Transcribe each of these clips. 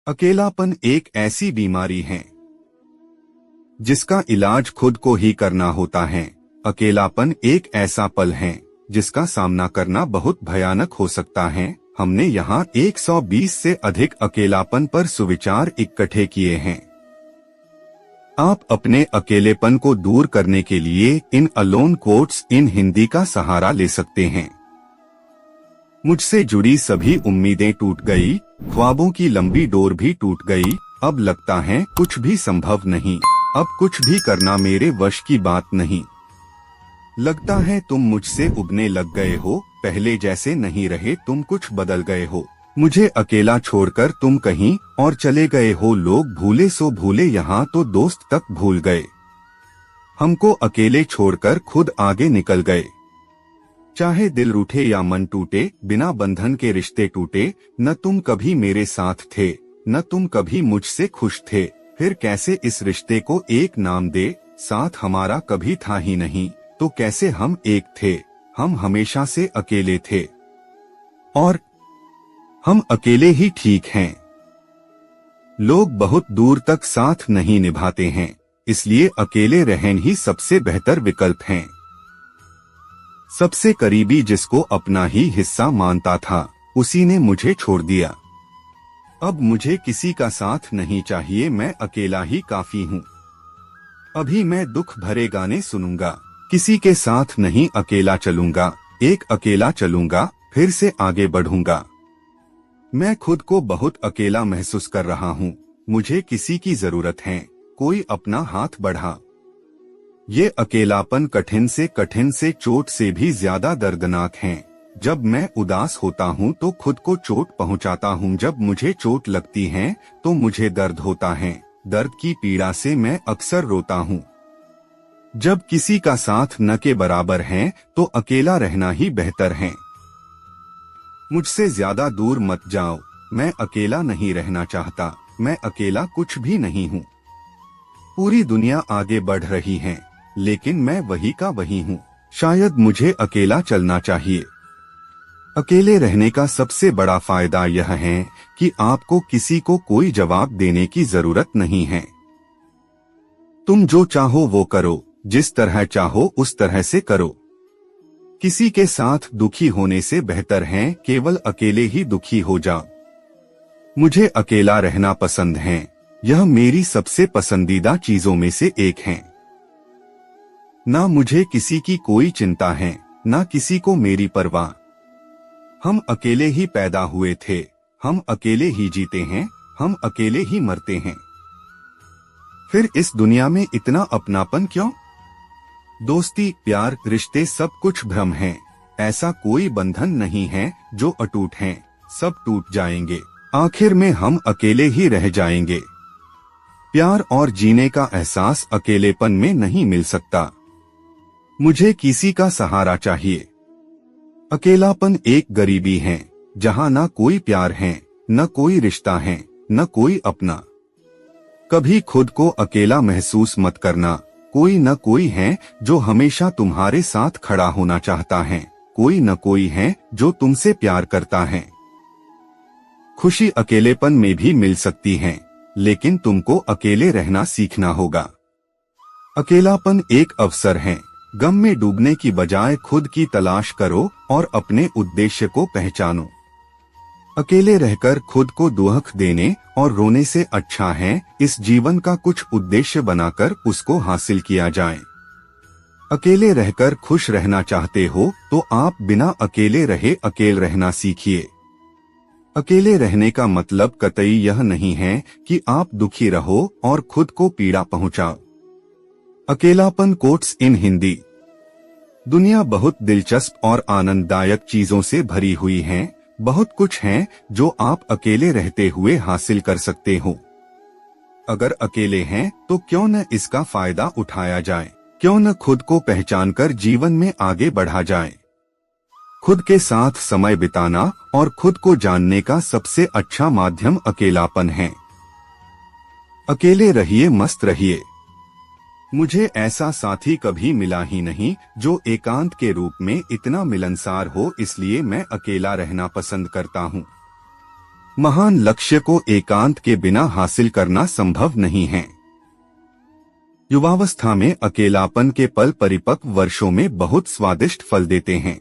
अकेलापन एक ऐसी बीमारी है जिसका इलाज खुद को ही करना होता है। अकेलापन एक ऐसा पल है जिसका सामना करना बहुत भयानक हो सकता है। हमने यहाँ 120 से अधिक अकेलापन पर सुविचार इकट्ठे किए हैं। आप अपने अकेलेपन को दूर करने के लिए इन अलोन कोट्स इन हिंदी का सहारा ले सकते हैं। मुझसे जुड़ी सभी उम्मीदें टूट गई, ख्वाबों की लंबी डोर भी टूट गई। अब लगता है कुछ भी संभव नहीं, अब कुछ भी करना मेरे वश की बात नहीं। लगता है तुम मुझसे उबने लग गए हो, पहले जैसे नहीं रहे तुम, कुछ बदल गए हो। मुझे अकेला छोड़कर तुम कहीं और चले गए हो। लोग भूले सो भूले, यहाँ तो दोस्त तक भूल गए। हमको अकेले छोड़कर खुद आगे निकल गए। चाहे दिल रूठे या मन टूटे, बिना बंधन के रिश्ते टूटे। न तुम कभी मेरे साथ थे, न तुम कभी मुझसे खुश थे। फिर कैसे इस रिश्ते को एक नाम दे? साथ हमारा कभी था ही नहीं, तो कैसे हम एक थे? हम हमेशा से अकेले थे और हम अकेले ही ठीक हैं। लोग बहुत दूर तक साथ नहीं निभाते हैं, इसलिए अकेले रहना ही सबसे बेहतर विकल्प है। सबसे करीबी जिसको अपना ही हिस्सा मानता था, उसी ने मुझे छोड़ दिया। अब मुझे किसी का साथ नहीं चाहिए, मैं अकेला ही काफी हूँ। अभी मैं दुख भरे गाने सुनूंगा, किसी के साथ नहीं अकेला चलूंगा। एक अकेला चलूंगा, फिर से आगे बढ़ूंगा। मैं खुद को बहुत अकेला महसूस कर रहा हूँ, मुझे किसी की जरूरत है, कोई अपना हाथ बढ़ा। ये अकेलापन कठिन से चोट से भी ज्यादा दर्दनाक है। जब मैं उदास होता हूँ तो खुद को चोट पहुँचाता हूँ, जब मुझे चोट लगती है तो मुझे दर्द होता है। दर्द की पीड़ा से मैं अक्सर रोता हूँ। जब किसी का साथ न के बराबर है तो अकेला रहना ही बेहतर है। मुझसे ज्यादा दूर मत जाओ, मैं अकेला नहीं रहना चाहता, मैं अकेला कुछ भी नहीं हूँ। पूरी दुनिया आगे बढ़ रही है, लेकिन मैं वही का वही हूँ। शायद मुझे अकेला चलना चाहिए। अकेले रहने का सबसे बड़ा फायदा यह है कि आपको किसी को कोई जवाब देने की जरूरत नहीं है। तुम जो चाहो वो करो, जिस तरह चाहो उस तरह से करो। किसी के साथ दुखी होने से बेहतर है केवल अकेले ही दुखी हो जाओ। मुझे अकेला रहना पसंद है, यह मेरी सबसे पसंदीदा चीजों में से एक है। ना मुझे किसी की कोई चिंता है, ना किसी को मेरी परवाह। हम अकेले ही पैदा हुए थे, हम अकेले ही जीते हैं, हम अकेले ही मरते हैं। फिर इस दुनिया में इतना अपनापन क्यों? दोस्ती, प्यार, रिश्ते सब कुछ भ्रम है। ऐसा कोई बंधन नहीं है जो अटूट है, सब टूट जाएंगे। आखिर में हम अकेले ही रह जाएंगे। प्यार और जीने का एहसास अकेलेपन में नहीं मिल सकता। मुझे किसी का सहारा चाहिए। अकेलापन एक गरीबी है जहाँ न कोई प्यार है, न कोई रिश्ता है, न कोई अपना। कभी खुद को अकेला महसूस मत करना। कोई न कोई है जो हमेशा तुम्हारे साथ खड़ा होना चाहता है, कोई न कोई है जो तुमसे प्यार करता है। खुशी अकेलेपन में भी मिल सकती है, लेकिन तुमको अकेले रहना सीखना होगा। अकेलापन एक अवसर है। गम में डूबने की बजाय खुद की तलाश करो और अपने उद्देश्य को पहचानो। अकेले रहकर खुद को दुख देने और रोने से अच्छा है इस जीवन का कुछ उद्देश्य बनाकर उसको हासिल किया जाए। अकेले रहकर खुश रहना चाहते हो तो आप बिना अकेले रहे अकेले रहना सीखिए। अकेले रहने का मतलब कतई यह नहीं है कि आप दुखी रहो और खुद को पीड़ा पहुंचाओ। अकेलापन कोट्स इन हिंदी। दुनिया बहुत दिलचस्प और आनंददायक चीजों से भरी हुई है। बहुत कुछ है जो आप अकेले रहते हुए हासिल कर सकते हो। अगर अकेले हैं तो क्यों न इसका फायदा उठाया जाए? क्यों न खुद को पहचानकर जीवन में आगे बढ़ा जाए? खुद के साथ समय बिताना और खुद को जानने का सबसे अच्छा माध्यम अकेलापन है। अकेले रहिए, मस्त रहिए। मुझे ऐसा साथी कभी मिला ही नहीं जो एकांत के रूप में इतना मिलनसार हो, इसलिए मैं अकेला रहना पसंद करता हूँ। महान लक्ष्य को एकांत के बिना हासिल करना संभव नहीं है। युवावस्था में अकेलापन के पल परिपक्व वर्षों में बहुत स्वादिष्ट फल देते हैं।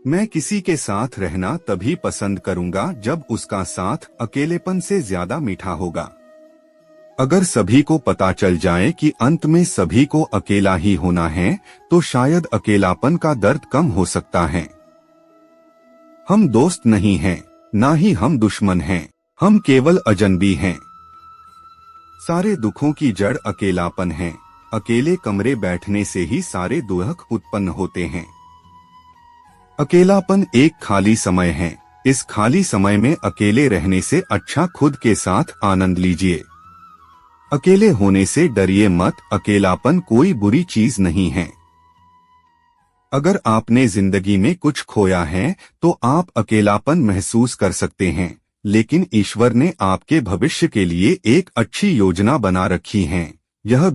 मैं किसी के साथ रहना तभी पसंद करूंगा जब उसका साथ अकेलेपन से ज्यादा मीठा होगा। अगर सभी को पता चल जाए कि अंत में सभी को अकेला ही होना है, तो शायद अकेलापन का दर्द कम हो सकता है। हम दोस्त नहीं हैं, ना ही हम दुश्मन हैं, हम केवल अजनबी हैं। सारे दुखों की जड़ अकेलापन है। अकेले कमरे बैठने से ही सारे दुख उत्पन्न होते हैं। अकेलापन एक खाली समय है। इस खाली समय में अकेले रहने से अच्छा खुद के साथ आनंद लीजिए। अकेले होने से डरिए मत, अकेलापन कोई बुरी चीज नहीं है। अगर आपने जिंदगी में कुछ खोया है तो आप अकेलापन महसूस कर सकते हैं, लेकिन ईश्वर ने आपके भविष्य के लिए एक अच्छी योजना बना रखी है। यह भी